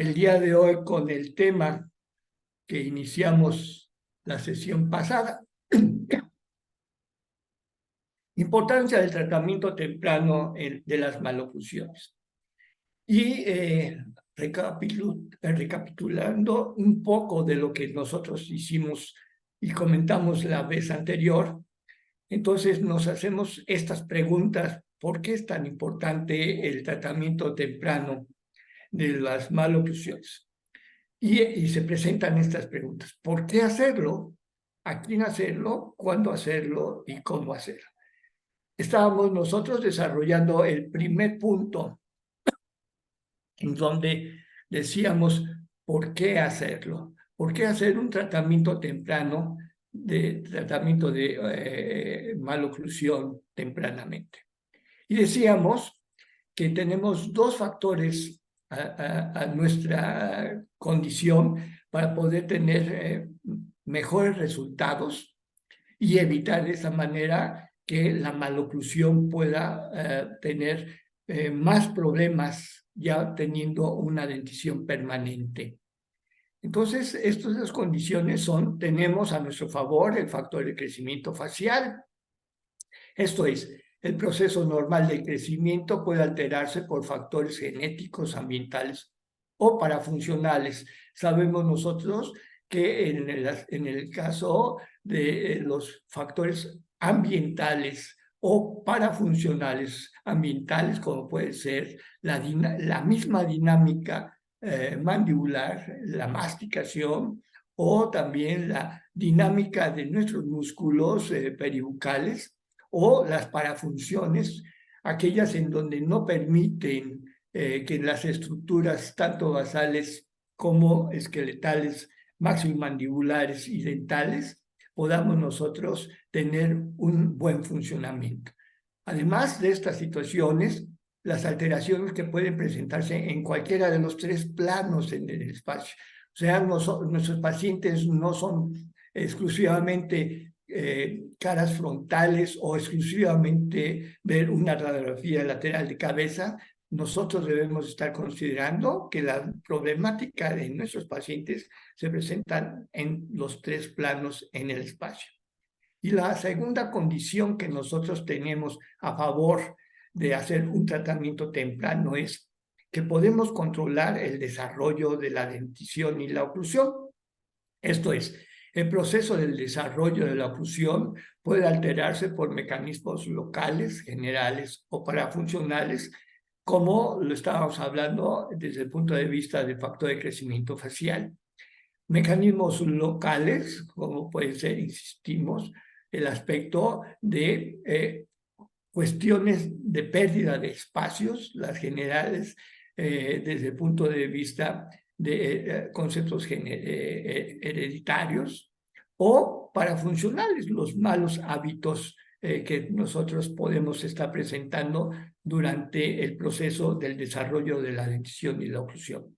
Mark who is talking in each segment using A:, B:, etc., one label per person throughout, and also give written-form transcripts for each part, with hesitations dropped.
A: el día de hoy con el tema que iniciamos la sesión pasada. Importancia del tratamiento temprano de las maloclusiones. Y recapitulando un poco de lo que nosotros hicimos y comentamos la vez anterior, entonces nos hacemos estas preguntas. ¿Por qué es tan importante el tratamiento temprano de las maloclusiones? Y se presentan estas preguntas. ¿Por qué hacerlo? ¿A quién hacerlo? ¿Cuándo hacerlo? ¿Y cómo hacerlo? Estábamos nosotros desarrollando el primer punto en donde decíamos ¿por qué hacerlo? ¿Por qué hacer un tratamiento temprano de tratamiento de maloclusión tempranamente? Y decíamos que tenemos dos factores a nuestra condición para poder tener mejores resultados y evitar de esa manera que la maloclusión pueda tener más problemas ya teniendo una dentición permanente. Entonces, estas dos condiciones son, tenemos a nuestro favor el factor de crecimiento facial. Esto es, el proceso normal de crecimiento puede alterarse por factores genéticos, ambientales o parafuncionales. Sabemos nosotros que en el caso de los factores ambientales o parafuncionales ambientales, como puede ser la misma dinámica mandibular, la masticación, o también la dinámica de nuestros músculos peribucales, o las parafunciones, aquellas en donde no permiten que las estructuras tanto basales como esqueletales, maxilomandibulares y dentales podamos nosotros tener un buen funcionamiento. Además de estas situaciones, las alteraciones que pueden presentarse en cualquiera de los tres planos en el espacio. O sea, nuestros pacientes no son exclusivamente caras frontales o exclusivamente ver una radiografía lateral de cabeza. Nosotros debemos estar considerando que la problemática de nuestros pacientes se presentan en los tres planos en el espacio. Y la segunda condición que nosotros tenemos a favor de hacer un tratamiento temprano es que podemos controlar el desarrollo de la dentición y la oclusión. Esto es, el proceso del desarrollo de la oclusión puede alterarse por mecanismos locales, generales o parafuncionales, como lo estábamos hablando desde el punto de vista del factor de crecimiento facial. Mecanismos locales, como puede ser, insistimos, el aspecto de cuestiones de pérdida de espacios, las generales, desde el punto de vista de conceptos hereditarios, o parafuncionales, los malos hábitos que nosotros podemos estar presentando durante el proceso del desarrollo de la dentición y la oclusión.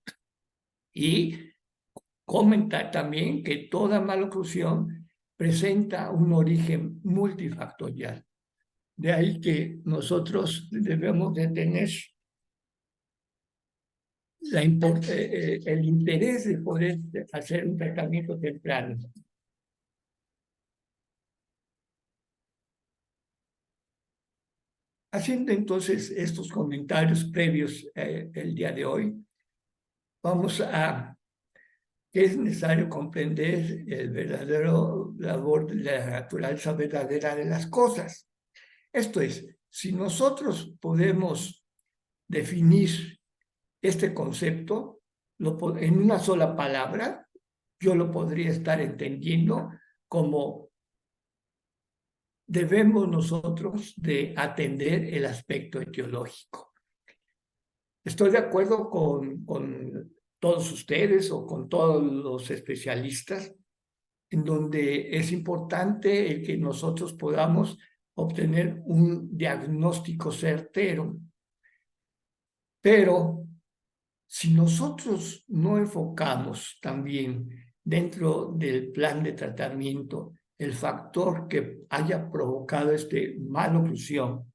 A: Y comentar también que toda maloclusión presenta un origen multifactorial. De ahí que nosotros debemos de tener el interés de poder hacer un tratamiento temprano. Haciendo entonces estos comentarios previos el día de hoy, vamos a que es necesario comprender el verdadero labor de la naturaleza verdadera de las cosas. Esto es, si nosotros podemos definir este concepto en una sola palabra, yo lo podría estar entendiendo como debemos nosotros de atender el aspecto etiológico. Estoy de acuerdo con todos ustedes o con todos los especialistas en donde es importante el que nosotros podamos obtener un diagnóstico certero. Pero si nosotros no enfocamos también dentro del plan de tratamiento el factor que haya provocado maloclusión,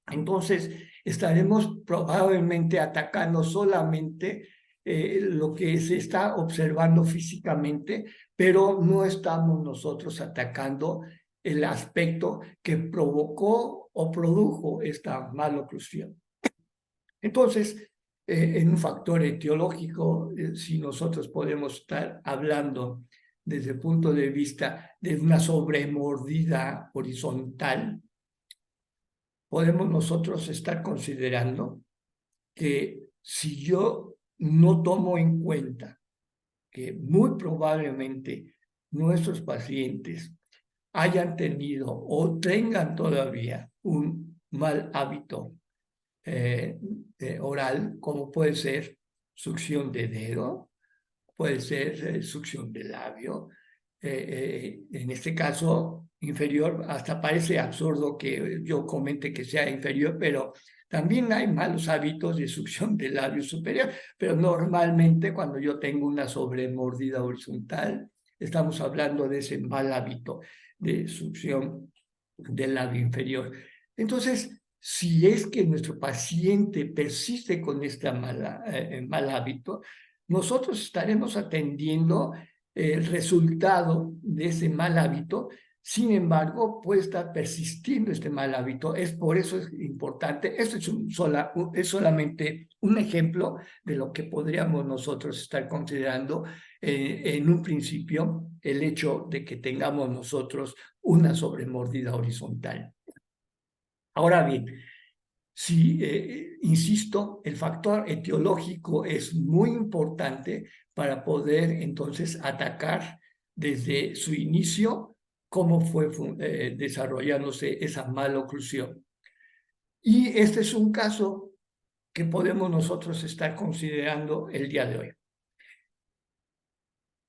A: entonces estaremos probablemente atacando solamente lo que se está observando físicamente, pero no estamos nosotros atacando el aspecto que provocó o produjo esta maloclusión. Entonces, en un factor etiológico, si nosotros podemos estar hablando desde el punto de vista de una sobremordida horizontal, podemos nosotros estar considerando que si yo no tomo en cuenta que muy probablemente nuestros pacientes hayan tenido o tengan todavía un mal hábito oral, como puede ser succión de dedo, puede ser succión de labio, en este caso inferior, hasta parece absurdo que yo comente que sea inferior, pero también hay malos hábitos de succión del labio superior, pero normalmente cuando yo tengo una sobremordida horizontal, estamos hablando de ese mal hábito de succión del labio inferior. Entonces, si es que nuestro paciente persiste con este mal hábito, nosotros estaremos atendiendo el resultado de ese mal hábito. Sin embargo, puede estar persistiendo este mal hábito. Por eso es importante. Esto es solamente un ejemplo de lo que podríamos nosotros estar considerando en un principio, el hecho de que tengamos nosotros una sobremordida horizontal. Ahora bien, sí, insisto, el factor etiológico es muy importante para poder entonces atacar desde su inicio cómo fue desarrollándose esa maloclusión. Y este es un caso que podemos nosotros estar considerando el día de hoy.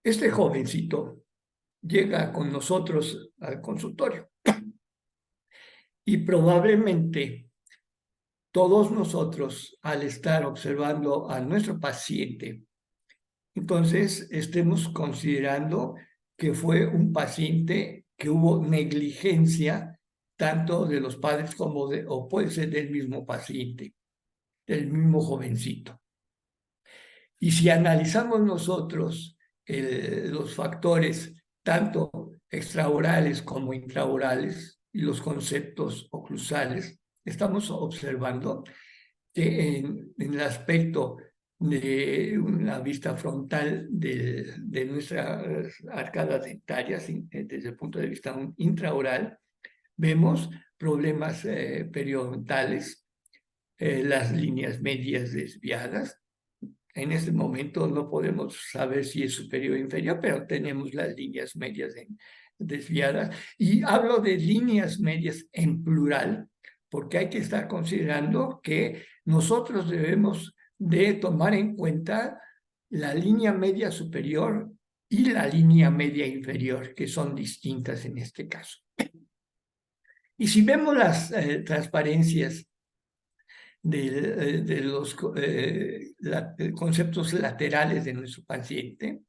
A: Este jovencito llega con nosotros al consultorio y probablemente todos nosotros, al estar observando a nuestro paciente, entonces estemos considerando que fue un paciente que hubo negligencia tanto de los padres como o puede ser del mismo paciente, del mismo jovencito. Y si analizamos nosotros los factores tanto extraorales como intraorales y los conceptos oclusales, estamos observando que en el aspecto de una vista frontal de nuestras arcadas dentarias, desde el punto de vista intraoral, vemos problemas periodontales, las líneas medias desviadas. En este momento no podemos saber si es superior o inferior, pero tenemos las líneas medias desviadas. Y hablo de líneas medias en plural, porque hay que estar considerando que nosotros debemos de tomar en cuenta la línea media superior y la línea media inferior, que son distintas en este caso. Y si vemos las transparencias de los conceptos laterales de nuestro paciente,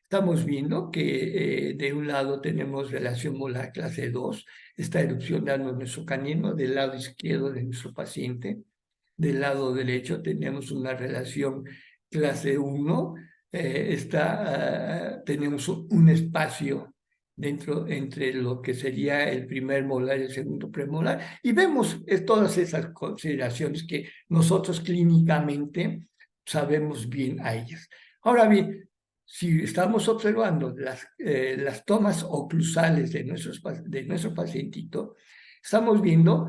A: estamos viendo que de un lado tenemos relación molar clase 2, está erupcionando nuestro canino del lado izquierdo de nuestro paciente. Del lado derecho tenemos una relación clase 1, tenemos un espacio entre lo que sería el primer molar y el segundo premolar, y vemos todas esas consideraciones que nosotros clínicamente sabemos bien a ellas. Ahora bien, si estamos observando las tomas oclusales de nuestro pacientito, estamos viendo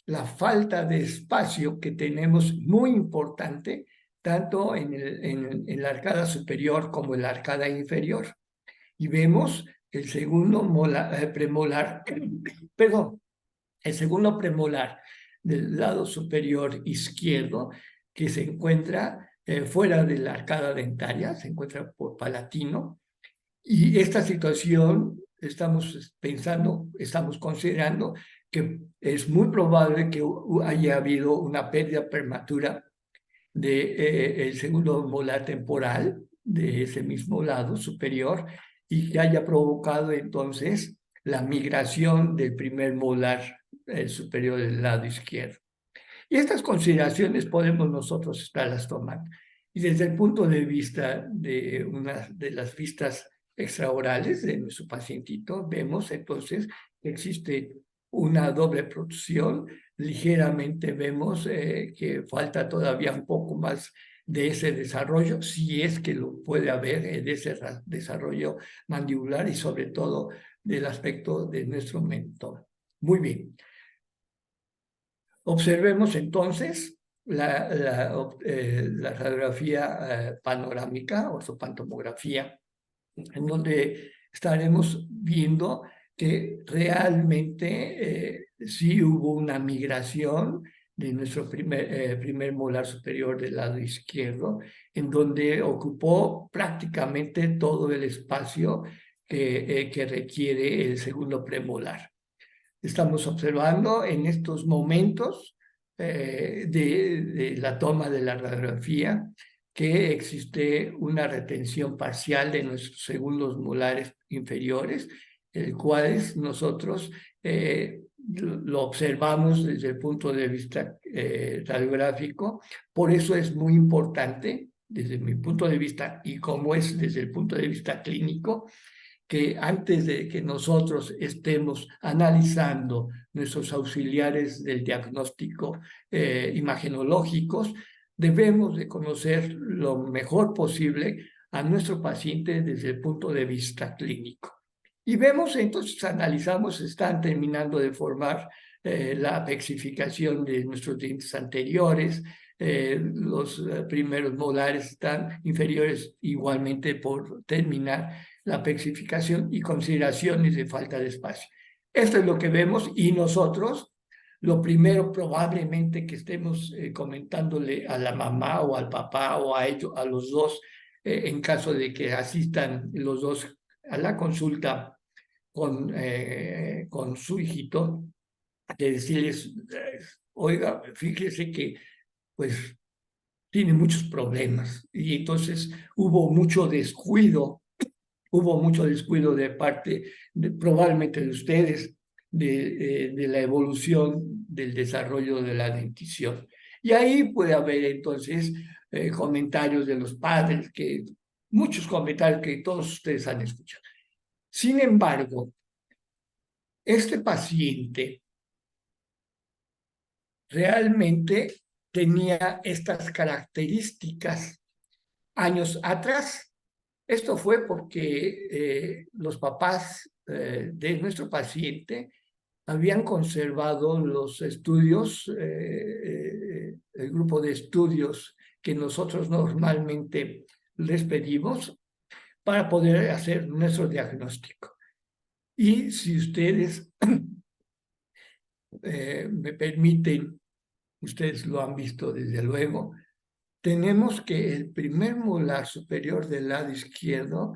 A: la falta de espacio que tenemos muy importante, tanto en la arcada superior como en la arcada inferior. Y vemos el segundo premolar, perdón, el segundo premolar del lado superior izquierdo, que se encuentra fuera de la arcada dentaria, se encuentra por palatino. Y esta situación estamos pensando, estamos considerando que es muy probable que haya habido una pérdida prematura de el segundo molar temporal de ese mismo lado superior y que haya provocado entonces la migración del primer molar superior del lado izquierdo. Y estas consideraciones podemos nosotros estarlas tomando. Y desde el punto de vista de una de las vistas extraorales de nuestro pacientito, vemos entonces que existe una doble protrusión. Ligeramente vemos que falta todavía un poco más de ese desarrollo, si es que lo puede haber, de ese desarrollo mandibular y sobre todo del aspecto de nuestro mentón. Muy bien. Observemos entonces la radiografía panorámica, ortopantomografía, en donde estaremos viendo que realmente sí hubo una migración de nuestro primer molar superior del lado izquierdo, en donde ocupó prácticamente todo el espacio que requiere el segundo premolar. Estamos observando en estos momentos de la toma de la radiografía que existe una retención parcial de nuestros segundos molares inferiores, el cual nosotros lo observamos desde el punto de vista radiográfico. Por eso es muy importante, desde mi punto de vista, y como es desde el punto de vista clínico, que antes de que nosotros estemos analizando nuestros auxiliares del diagnóstico imagenológicos, debemos de conocer lo mejor posible a nuestro paciente desde el punto de vista clínico. Y vemos, entonces analizamos, están terminando de formar la apexificación de nuestros dientes anteriores, los primeros molares están inferiores igualmente por terminar la apexificación y consideraciones de falta de espacio. Esto es lo que vemos y nosotros, lo primero probablemente que estemos comentándole a la mamá o al papá o a ellos, a los dos, en caso de que asistan los dos a la consulta con su hijito, de decirles, oiga, fíjese que pues tiene muchos problemas y entonces hubo mucho descuido de parte probablemente de ustedes de la evolución del desarrollo de la dentición. Y ahí puede haber entonces comentarios de los padres, muchos comentarios que todos ustedes han escuchado. Sin embargo, este paciente realmente tenía estas características años atrás. Esto fue porque los papás de nuestro paciente habían conservado los estudios, el grupo de estudios que nosotros normalmente les pedimos para poder hacer nuestro diagnóstico. Y si ustedes me permiten, ustedes lo han visto desde luego, tenemos que el primer molar superior del lado izquierdo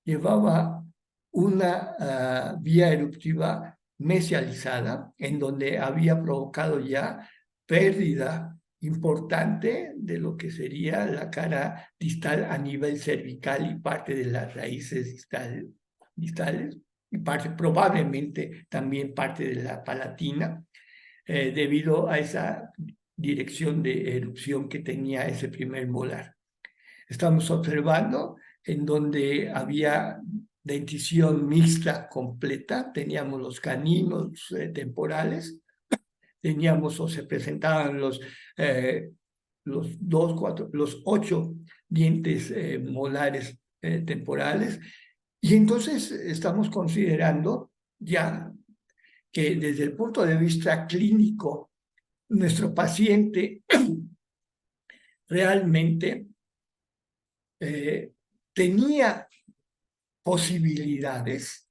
A: llevaba una vía eruptiva mesializada, en donde había provocado ya pérdida importante de lo que sería la cara distal a nivel cervical y parte de las raíces distales, y probablemente también parte de la palatina, debido a esa dirección de erupción que tenía ese primer molar. Estamos observando en donde había dentición mixta completa, teníamos los caninos temporales, teníamos o se presentaban los 8 dientes molares temporales, y entonces estamos considerando ya que desde el punto de vista clínico, nuestro paciente realmente tenía posibilidades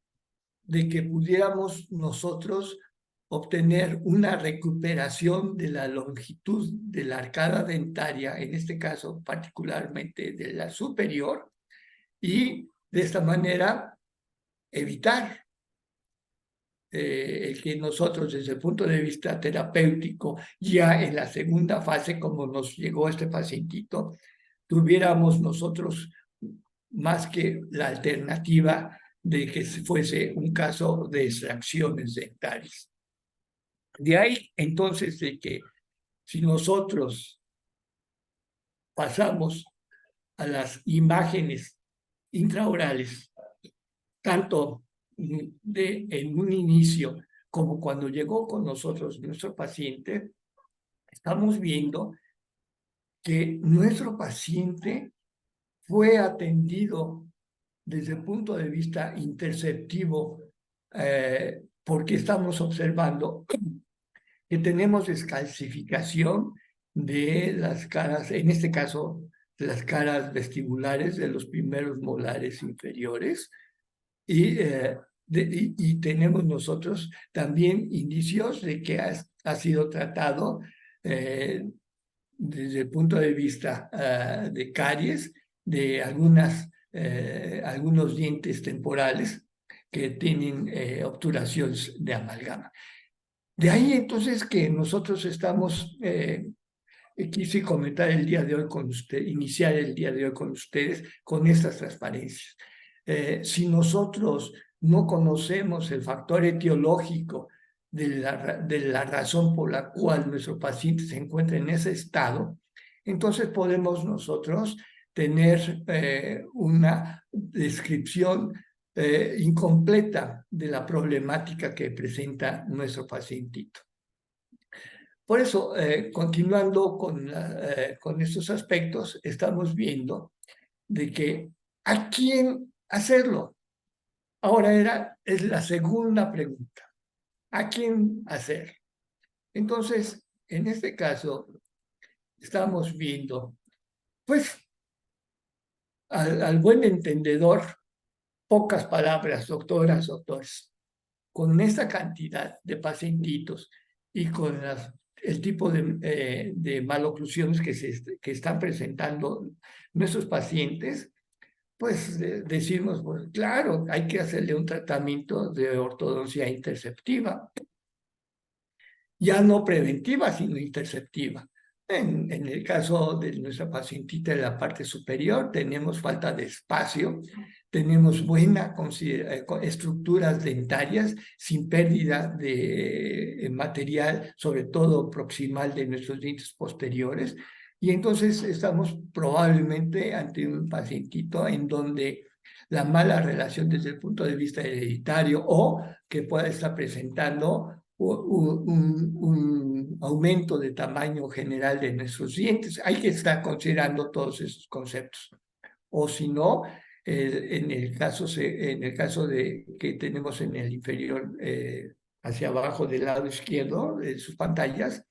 A: de que pudiéramos nosotros obtener una recuperación de la longitud de la arcada dentaria, en este caso particularmente de la superior, y de esta manera evitar el que nosotros desde el punto de vista terapéutico, ya en la segunda fase, como nos llegó este pacientito, tuviéramos nosotros más que la alternativa de que fuese un caso de extracciones dentales. De ahí entonces de que si nosotros pasamos a las imágenes intraorales, tanto en un inicio como cuando llegó con nosotros nuestro paciente, estamos viendo que nuestro paciente fue atendido desde el punto de vista interceptivo, porque estamos observando que tenemos descalcificación de las caras, en este caso, de las caras vestibulares de los primeros molares inferiores, y tenemos nosotros también indicios de que ha sido tratado desde el punto de vista de caries, de algunos dientes temporales que tienen obturaciones de amalgama. De ahí entonces que nosotros estamos, quise comentar el día de hoy con usted, iniciar el día de hoy con ustedes con estas transparencias. Si nosotros no conocemos el factor etiológico de la razón por la cual nuestro paciente se encuentra en ese estado, entonces podemos nosotros tener una descripción incompleta de la problemática que presenta nuestro pacientito. Por eso, continuando con estos aspectos, estamos viendo de que ¿a quién hacerlo? Ahora es la segunda pregunta. ¿A quién hacer? Entonces, en este caso, estamos viendo, pues, al buen entendedor, pocas palabras, doctoras, doctores. Con esta cantidad de pacientitos y con el tipo de maloclusiones que están presentando nuestros pacientes, pues decimos, pues claro, hay que hacerle un tratamiento de ortodoncia interceptiva, ya no preventiva, sino interceptiva. En el caso de nuestra pacientita de la parte superior, tenemos falta de espacio, tenemos buenas estructuras dentarias sin pérdida de material, sobre todo proximal de nuestros dientes posteriores. Y entonces estamos probablemente ante un pacientito en donde la mala relación desde el punto de vista hereditario o que pueda estar presentando un aumento de tamaño general de nuestros dientes. Hay que estar considerando todos esos conceptos. O si no, en el caso de que tenemos en el inferior, hacia abajo del lado izquierdo de sus pantallas,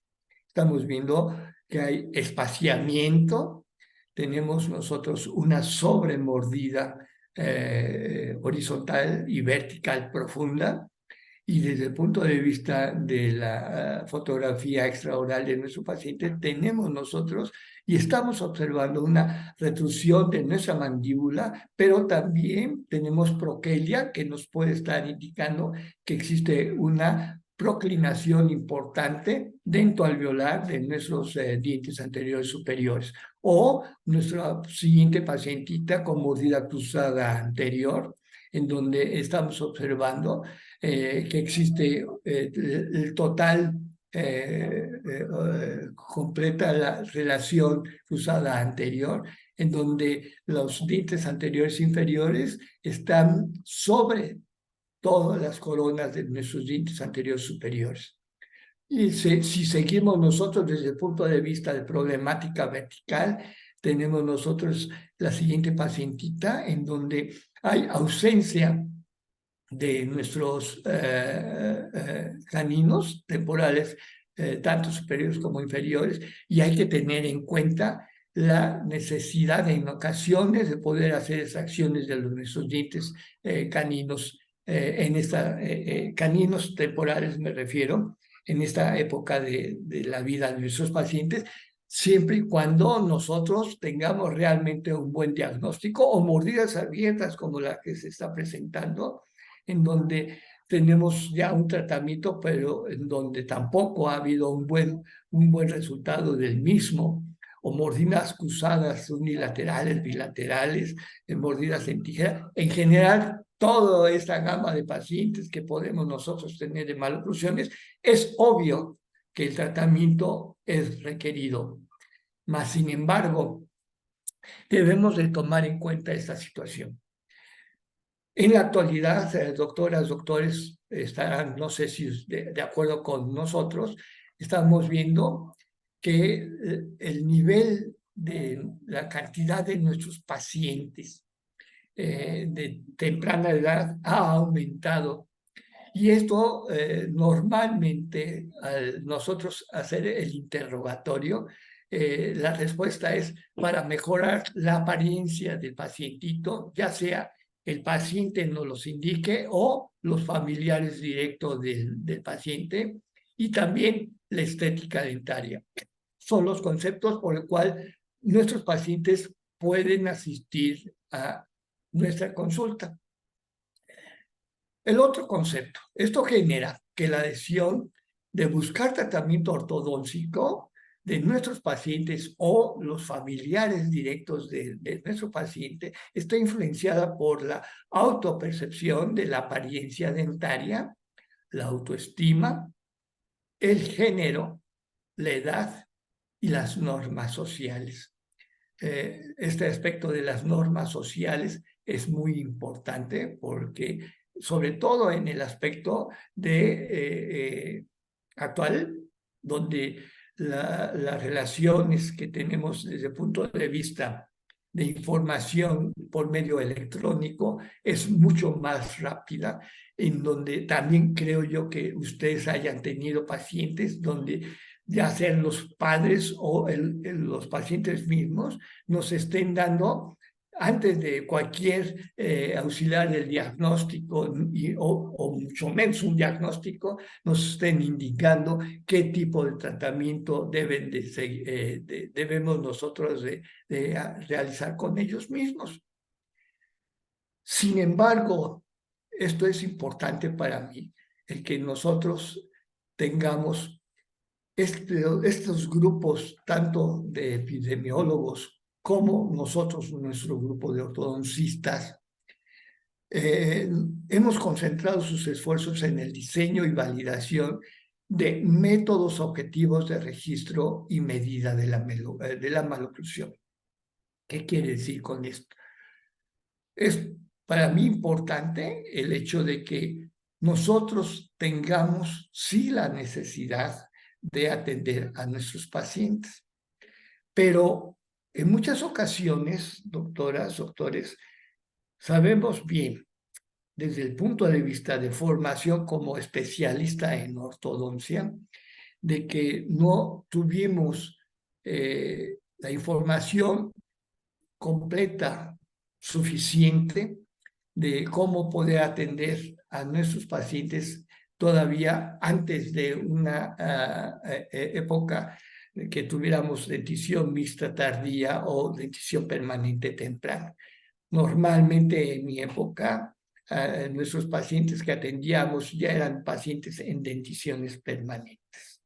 A: estamos viendo que hay espaciamiento, tenemos nosotros una sobremordida horizontal y vertical profunda, y desde el punto de vista de la fotografía extraoral de nuestro paciente, tenemos nosotros y estamos observando una retrusión de nuestra mandíbula, pero también tenemos proquelia que nos puede estar indicando que existe una proclinación importante dentro alveolar de nuestros dientes anteriores superiores. O nuestra siguiente pacientita con mordida cruzada anterior, en donde estamos observando que existe el total, completa la relación cruzada anterior, en donde los dientes anteriores e inferiores están sobre todas las coronas de nuestros dientes anteriores superiores. Y si seguimos nosotros desde el punto de vista de problemática vertical, tenemos nosotros la siguiente pacientita en donde hay ausencia de nuestros caninos temporales, tanto superiores como inferiores, y hay que tener en cuenta la necesidad en ocasiones de poder hacer extracciones de nuestros dientes caninos, caninos temporales me refiero, en esta época de la vida de nuestros pacientes, siempre y cuando nosotros tengamos realmente un buen diagnóstico o mordidas abiertas como la que se está presentando, en donde tenemos ya un tratamiento, pero en donde tampoco ha habido un buen resultado del mismo, o mordidas cruzadas unilaterales, bilaterales, mordidas en tijera. En general, toda esta gama de pacientes que podemos nosotros tener de maloclusiones, es obvio que el tratamiento es requerido. Mas, sin embargo, Debemos de tomar en cuenta esta situación. En la actualidad, doctoras, doctores, estarán, no sé si de acuerdo con nosotros, estamos viendo que el nivel de la cantidad de nuestros pacientes de temprana edad ha aumentado. Y esto normalmente, al nosotros hacer el interrogatorio, la respuesta es para mejorar la apariencia del pacientito, ya sea el paciente nos los indique o los familiares directos del paciente, y también la estética dentaria. Son los conceptos por el cual nuestros pacientes pueden asistir a nuestra consulta. El otro concepto, esto genera que la decisión de buscar tratamiento ortodóntico de nuestros pacientes o los familiares directos de nuestro paciente está influenciada por la autopercepción de la apariencia dentaria, la autoestima, el género, la edad y las normas sociales. Este aspecto de las normas sociales es muy importante porque, sobre todo en el aspecto actual, donde las relaciones que tenemos desde el punto de vista de información por medio electrónico es mucho más rápida, en donde también creo yo que ustedes hayan tenido pacientes donde ya sean los padres o los pacientes mismos nos estén dando, antes de cualquier auxiliar del diagnóstico o mucho menos un diagnóstico, nos estén indicando qué tipo de tratamiento debemos nosotros de realizar con ellos mismos. Sin embargo, esto es importante para mí, el que nosotros tengamos estos grupos, tanto de epidemiólogos como nosotros, nuestro grupo de ortodoncistas, hemos concentrado sus esfuerzos en el diseño y validación de métodos objetivos de registro y medida de la maloclusión. ¿Qué quiere decir con esto? Es para mí importante el hecho de que nosotros tengamos sí la necesidad de atender a nuestros pacientes, pero en muchas ocasiones, doctoras, doctores, sabemos bien, desde el punto de vista de formación como especialista en ortodoncia, de que no tuvimos la información completa, suficiente, de cómo poder atender a nuestros pacientes todavía antes de una época que tuviéramos dentición mixta tardía o dentición permanente temprana. Normalmente en mi época, nuestros pacientes que atendíamos ya eran pacientes en denticiones permanentes.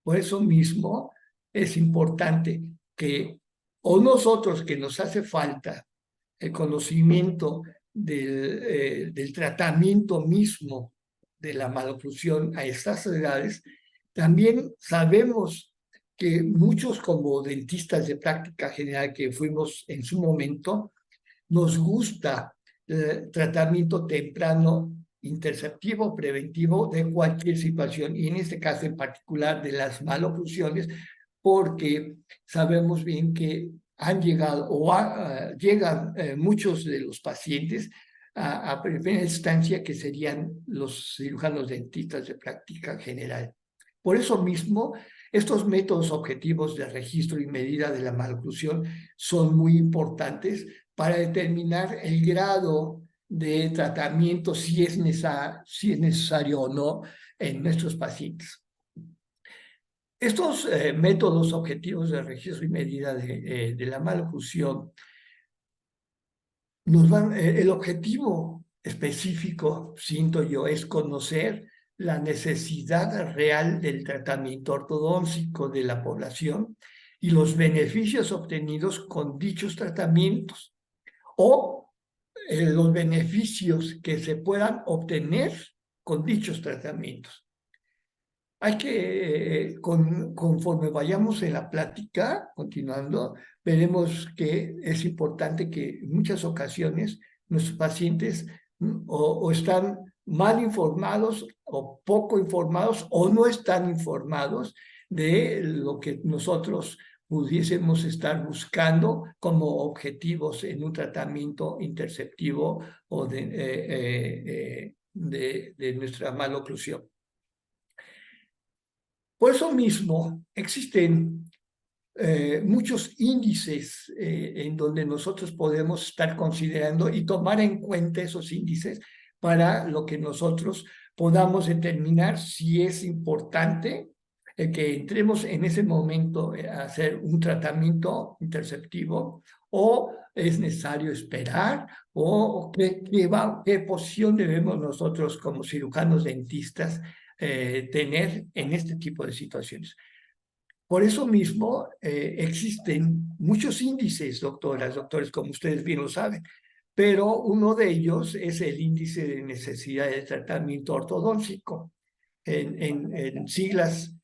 A: Por eso mismo es importante que, o nosotros que nos hace falta el conocimiento del tratamiento mismo de la maloclusión a estas edades, también sabemos que muchos como dentistas de práctica general que fuimos en su momento, nos gusta el tratamiento temprano interceptivo, preventivo de cualquier situación, y en este caso en particular de las maloclusiones, porque sabemos bien que han llegado o llegan muchos de los pacientes a primera instancia que serían los cirujanos dentistas de práctica general. Por eso mismo, estos métodos objetivos de registro y medida de la maloclusión son muy importantes para determinar el grado de tratamiento, si es necesario o no, en nuestros pacientes. Estos métodos objetivos de registro y medida de la maloclusión nos van, el objetivo específico, siento yo, es conocer la necesidad real del tratamiento ortodóntico de la población y los beneficios obtenidos con dichos tratamientos o los beneficios que se puedan obtener con dichos tratamientos. hay que, conforme vayamos en la plática, continuando, veremos que es importante que en muchas ocasiones nuestros pacientes o están mal informados o poco informados o no están informados de lo que nosotros pudiésemos estar buscando como objetivos en un tratamiento interceptivo o de nuestra maloclusión. Por eso mismo existen muchos índices en donde nosotros podemos estar considerando y tomar en cuenta esos índices para lo que nosotros podamos determinar si es importante que entremos en ese momento a hacer un tratamiento interceptivo o es necesario esperar o qué posición debemos nosotros como cirujanos dentistas tener en este tipo de situaciones. Por eso mismo existen muchos índices, doctoras, doctores, como ustedes bien lo saben, pero uno de ellos es el índice de necesidad de tratamiento ortodóntico, en siglas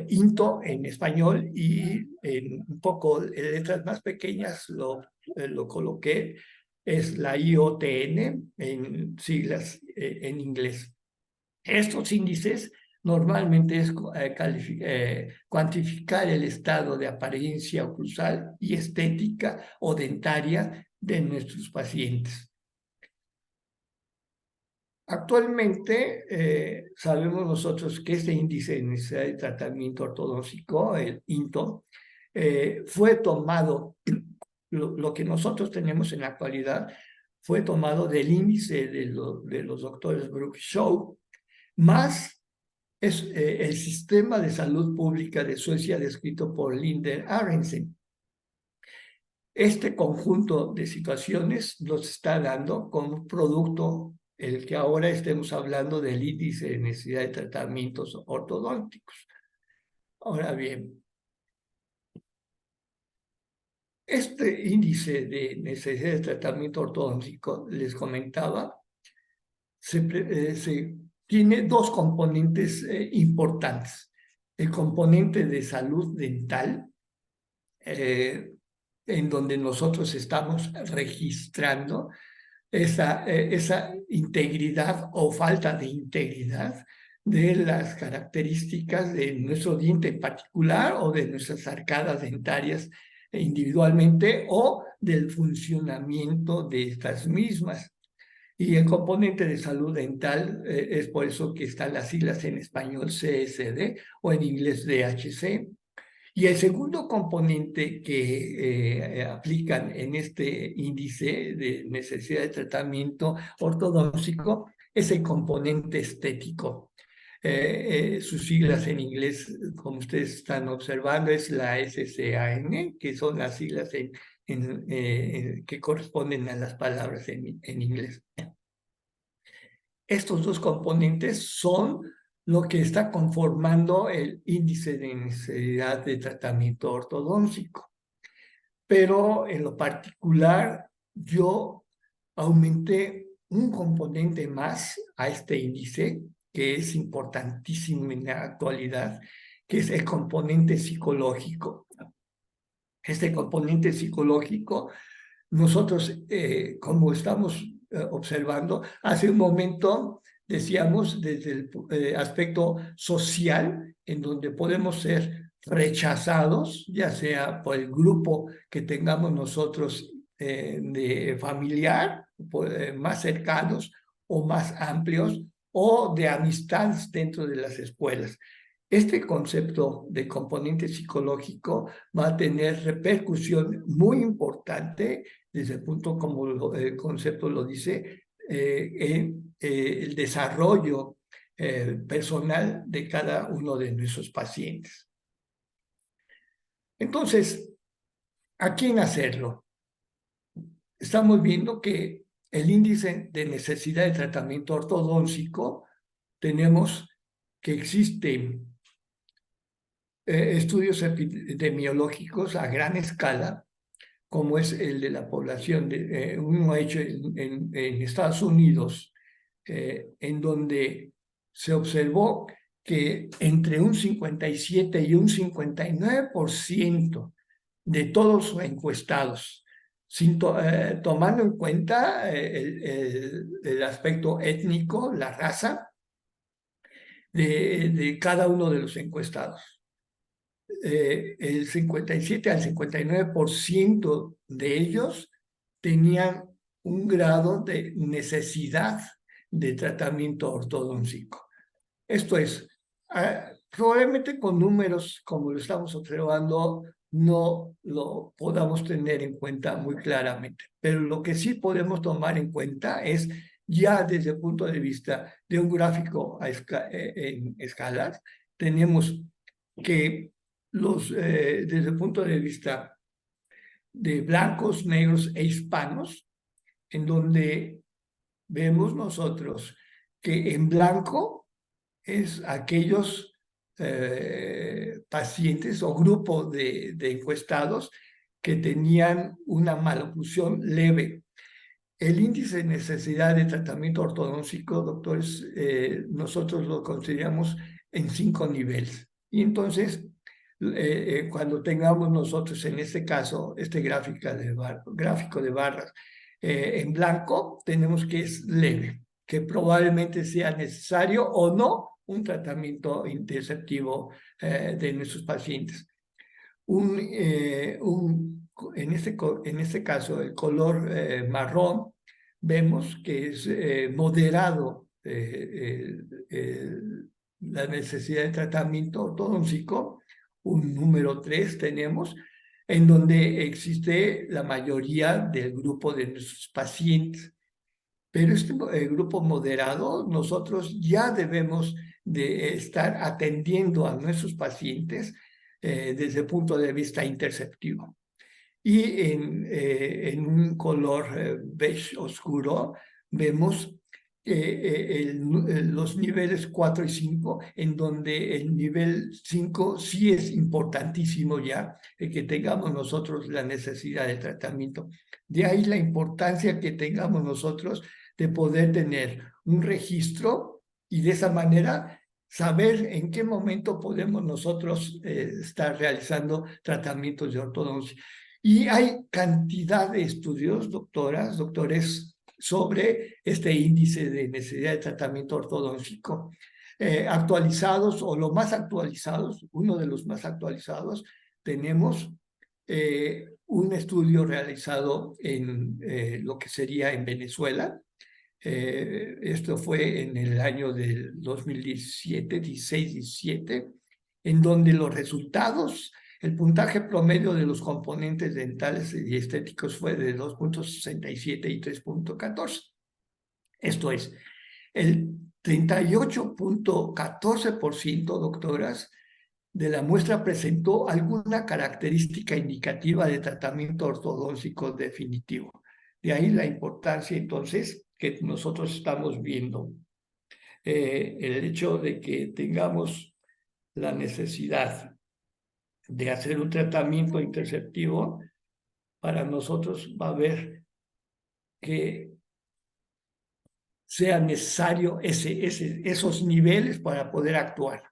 A: INTO en español y en un poco en letras más pequeñas lo coloqué, es la IOTN en siglas en inglés. Estos índices normalmente es cuantificar el estado de apariencia oclusal y estética o dentaria de nuestros pacientes. Actualmente sabemos nosotros que este índice de necesidad de tratamiento ortodóntico, el INTO, fue tomado, lo que nosotros tenemos en la actualidad, fue tomado del índice de los doctores Brooke Shaw, más es el sistema de salud pública de Suecia descrito por Linder Aronsen. Este conjunto de situaciones nos está dando como producto el que ahora estemos hablando del índice de necesidad de tratamientos ortodónticos. Ahora bien, este índice de necesidad de tratamiento ortodóntico, les comentaba, tiene dos componentes importantes. El componente de salud dental, en donde nosotros estamos registrando esa integridad o falta de integridad de las características de nuestro diente en particular o de nuestras arcadas dentarias individualmente o del funcionamiento de estas mismas. Y el componente de salud dental es por eso que están las siglas en español CSD o en inglés DHC. Y el segundo componente que aplican en este índice de necesidad de tratamiento ortodóntico es el componente estético. Sus siglas en inglés, como ustedes están observando, es la SCAN, que son las siglas que corresponden a las palabras en inglés. Estos dos componentes son lo que está conformando el índice de necesidad de tratamiento ortodóntico. Pero en lo particular, yo aumenté un componente más a este índice, que es importantísimo en la actualidad, que es el componente psicológico. Este componente psicológico, nosotros, como estamos observando, hace un momento decíamos desde el aspecto social, en donde podemos ser rechazados, ya sea por el grupo que tengamos nosotros de familiar, más cercanos o más amplios, o de amistades dentro de las escuelas. Este concepto de componente psicológico va a tener repercusión muy importante desde el punto como el concepto lo dice, en el desarrollo personal de cada uno de nuestros pacientes. Entonces, ¿a quién hacerlo? Estamos viendo que el índice de necesidad de tratamiento ortodóntico, tenemos que existen estudios epidemiológicos a gran escala, como es el de la población, uno hecho en Estados Unidos, en donde se observó que entre un 57 y un 59% de todos los encuestados, tomando en cuenta el aspecto étnico, la raza de cada uno de los encuestados. El 57 al 59% de ellos tenían un grado de necesidad de tratamiento ortodóntico. Esto es, probablemente con números como lo estamos observando no lo podamos tener en cuenta muy claramente, pero lo que sí podemos tomar en cuenta es ya desde el punto de vista de un gráfico en escalas, tenemos que desde el punto de vista de blancos, negros e hispanos, en donde vemos nosotros que en blanco es aquellos pacientes o grupos de encuestados que tenían una maloclusión leve. El índice de necesidad de tratamiento ortodóntico, doctores, nosotros lo consideramos en 5 niveles. Y entonces, cuando tengamos nosotros en este caso, este gráfico de barras en blanco, tenemos que es leve, que probablemente sea necesario o no un tratamiento interceptivo de nuestros pacientes. En este caso, el color marrón, vemos que es moderado la necesidad de tratamiento ortodóntico. Un número 3 tenemos, en donde existe la mayoría del grupo de nuestros pacientes. Pero este grupo moderado, nosotros ya debemos de estar atendiendo a nuestros pacientes desde el punto de vista interceptivo. Y en un color beige oscuro vemos los niveles 4 y 5, en donde el nivel 5 sí es importantísimo ya, que tengamos nosotros la necesidad de tratamiento. De ahí la importancia que tengamos nosotros de poder tener un registro y de esa manera saber en qué momento podemos nosotros estar realizando tratamientos de ortodoncia. Y hay cantidad de estudios, doctoras, doctores, sobre este índice de necesidad de tratamiento ortodóntico, actualizados o lo más actualizados, uno de los más actualizados, tenemos un estudio realizado en lo que sería en Venezuela. Esto fue en el año del 2017, 16, 17, en donde los resultados, el puntaje promedio de los componentes dentales y estéticos fue de 2.67 y 3.14. Esto es, el 38.14%, doctoras, de la muestra presentó alguna característica indicativa de tratamiento ortodóntico definitivo. De ahí la importancia, entonces, que nosotros estamos viendo. El hecho de que tengamos la necesidad de hacer un tratamiento interceptivo, para nosotros va a haber que sea necesario esos niveles para poder actuar.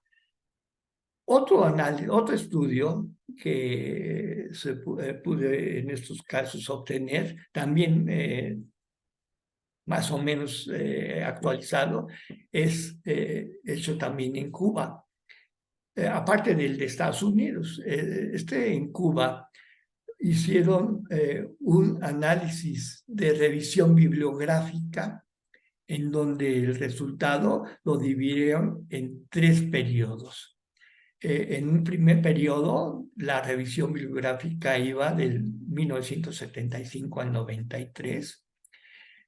A: Otro estudio que se pude en estos casos obtener, también más o menos actualizado, es hecho también en Cuba. Aparte del de Estados Unidos, en Cuba hicieron un análisis de revisión bibliográfica en donde el resultado lo dividieron en 3 periodos. En un primer periodo, la revisión bibliográfica iba del 1975 al 93.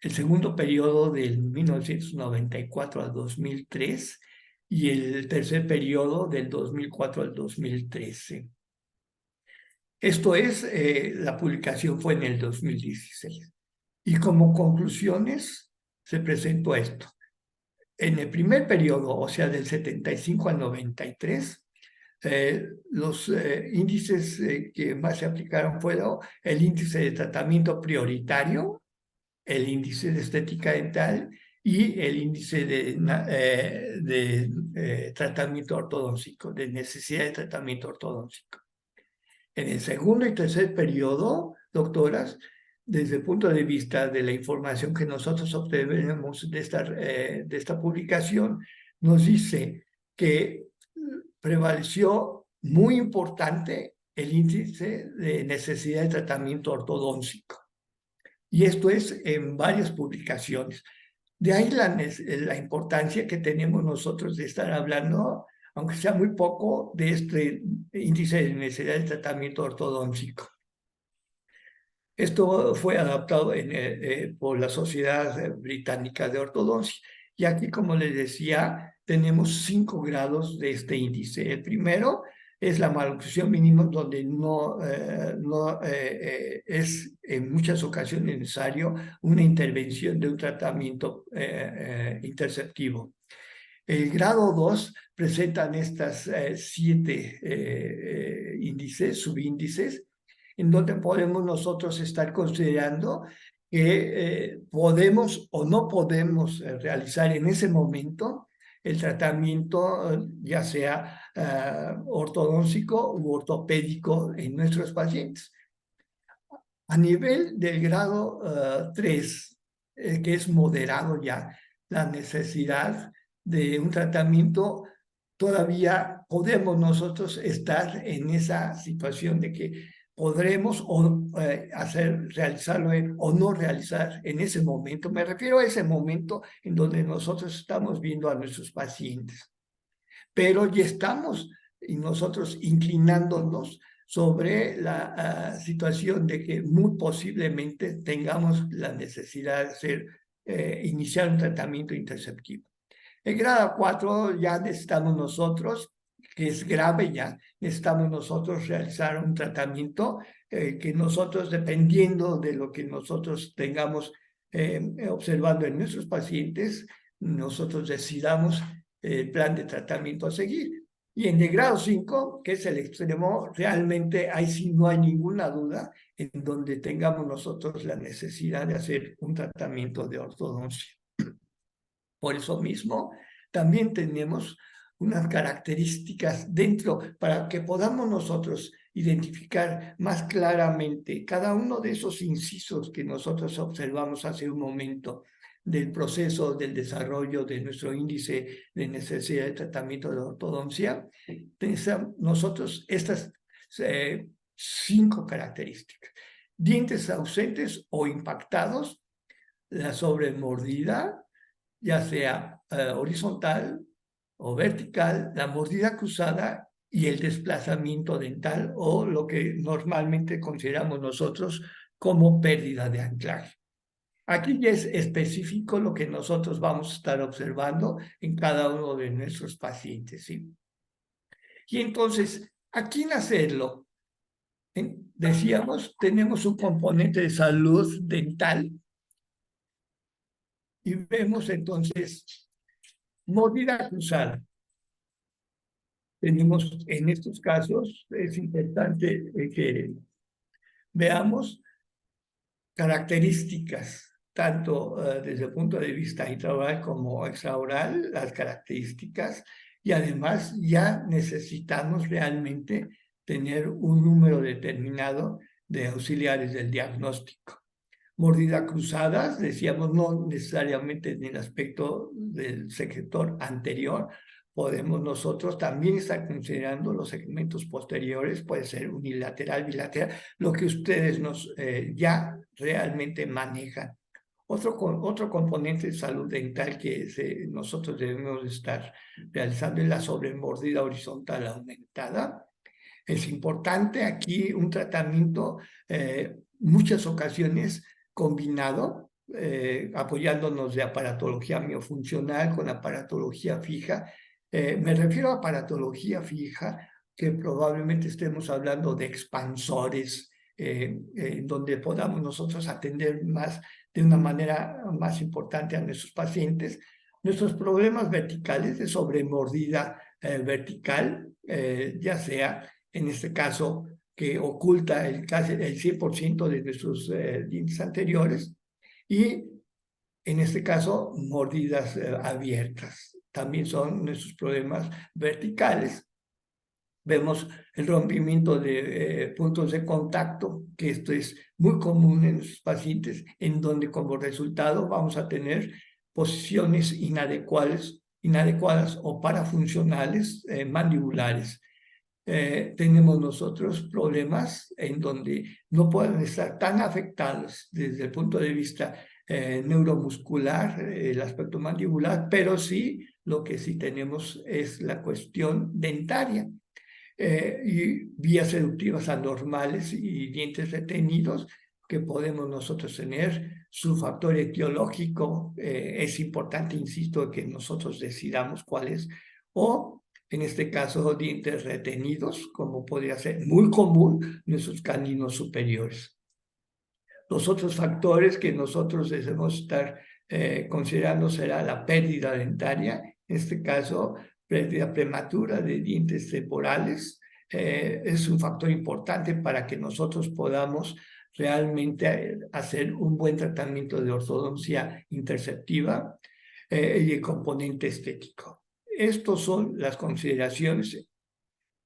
A: El segundo periodo del 1994 al 2003 y el tercer periodo del 2004 al 2013. Esto es, la publicación fue en el 2016. Y como conclusiones se presentó esto. En el primer periodo, o sea, del 75 al 93, los índices que más se aplicaron fueron el índice de tratamiento prioritario, el índice de estética dental y el índice de tratamiento ortodóntico, de necesidad de tratamiento ortodóntico. En el segundo y tercer periodo, doctoras, desde el punto de vista de la información que nosotros obtenemos de esta publicación, nos dice que prevaleció muy importante el índice de necesidad de tratamiento ortodóntico. Y esto es en varias publicaciones. De ahí la importancia que tenemos nosotros de estar hablando, aunque sea muy poco, de este índice de necesidad de tratamiento ortodóntico. Esto fue adaptado por la Sociedad Británica de Ortodoncia. Y aquí, como les decía, tenemos 5 grados de este índice. El primero es la malnutrición mínima, donde no es en muchas ocasiones necesario una intervención de un tratamiento interceptivo. El grado 2 presentan estas 7 índices, subíndices, en donde podemos nosotros estar considerando que podemos o no podemos realizar en ese momento el tratamiento, ya sea ortodóntico u ortopédico en nuestros pacientes. A nivel del grado 3, que es moderado ya, la necesidad de un tratamiento, todavía podemos nosotros estar en esa situación de que podremos realizarlo o no realizar en ese momento. Me refiero a ese momento en donde nosotros estamos viendo a nuestros pacientes. Pero ya estamos y nosotros inclinándonos sobre la situación de que muy posiblemente tengamos la necesidad de iniciar un tratamiento interceptivo. El grado 4 ya necesitamos nosotros, que es grave ya, necesitamos nosotros realizar un tratamiento que nosotros, dependiendo de lo que nosotros tengamos observando en nuestros pacientes, nosotros decidamos el plan de tratamiento a seguir. Y en el grado 5, que es el extremo, realmente ahí sí no hay ninguna duda en donde tengamos nosotros la necesidad de hacer un tratamiento de ortodoncia. Por eso mismo, también tenemos unas características dentro para que podamos nosotros identificar más claramente cada uno de esos incisos que nosotros observamos hace un momento del proceso del desarrollo de nuestro índice de necesidad de tratamiento de ortodoncia. Nosotros estas 5 características: dientes ausentes o impactados, la sobremordida, ya sea horizontal o vertical, la mordida cruzada y el desplazamiento dental, o lo que normalmente consideramos nosotros como pérdida de anclaje. Aquí ya es específico lo que nosotros vamos a estar observando en cada uno de nuestros pacientes, ¿sí? Y entonces, ¿a quién hacerlo? Decíamos, tenemos un componente de salud dental y vemos entonces mordida cruzada. Tenemos en estos casos, es importante que veamos características, tanto desde el punto de vista intraoral como extraoral, las características, y además ya necesitamos realmente tener un número determinado de auxiliares del diagnóstico. Mordida cruzadas, decíamos, no necesariamente en el aspecto del sector anterior, podemos nosotros también estar considerando los segmentos posteriores, puede ser unilateral, bilateral, lo que ustedes ya realmente manejan. Otro componente de salud dental que nosotros debemos estar realizando es la sobremordida horizontal aumentada. Es importante aquí un tratamiento, muchas ocasiones combinado, apoyándonos de aparatología miofuncional con aparatología fija. Me refiero a aparatología fija, que probablemente estemos hablando de expansores, donde podamos nosotros atender de una manera más importante a nuestros pacientes. Nuestros problemas verticales de sobremordida vertical, ya sea en este caso que oculta casi el 100% de nuestros dientes anteriores, y en este caso mordidas abiertas, también son nuestros problemas verticales. Vemos el rompimiento de puntos de contacto, que esto es muy común en los pacientes, en donde como resultado vamos a tener posiciones inadecuadas o parafuncionales mandibulares. Tenemos nosotros problemas en donde no pueden estar tan afectados desde el punto de vista neuromuscular, el aspecto mandibular, pero sí, lo que sí tenemos es la cuestión dentaria. Y vías seductivas anormales y dientes retenidos que podemos nosotros tener. Su factor etiológico es importante, insisto, que nosotros decidamos cuál es, o en este caso dientes retenidos, como podría ser muy común en sus caninos superiores. Los otros factores que nosotros debemos estar considerando será la pérdida dentaria, en este caso pérdida prematura de dientes temporales. Es un factor importante para que nosotros podamos realmente hacer un buen tratamiento de ortodoncia interceptiva y el componente estético. Estas son las consideraciones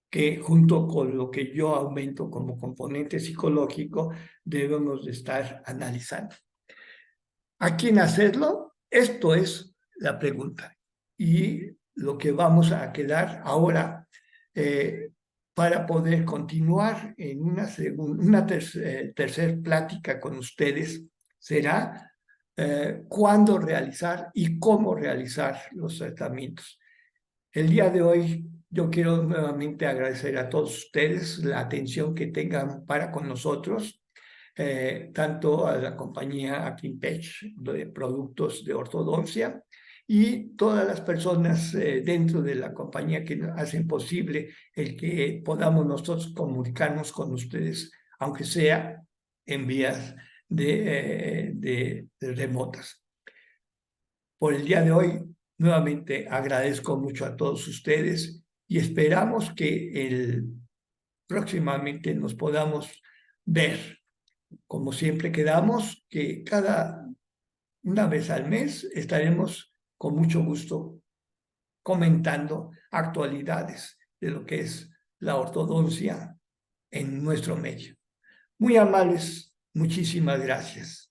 A: que junto con lo que yo aumento como componente psicológico debemos de estar analizando. ¿A quién hacerlo? Esto es la pregunta. Y lo que vamos a quedar ahora para poder continuar en una tercer plática con ustedes será cuándo realizar y cómo realizar los tratamientos. El día de hoy yo quiero nuevamente agradecer a todos ustedes la atención que tengan para con nosotros, tanto a la compañía Aclinpech de productos de ortodoncia y todas las personas dentro de la compañía que hacen posible el que podamos nosotros comunicarnos con ustedes, aunque sea en vías de remotas. Por el día de hoy, nuevamente agradezco mucho a todos ustedes y esperamos que próximamente nos podamos ver. Como siempre quedamos, que una vez al mes estaremos con mucho gusto comentando actualidades de lo que es la ortodoncia en nuestro medio. Muy amables, muchísimas gracias.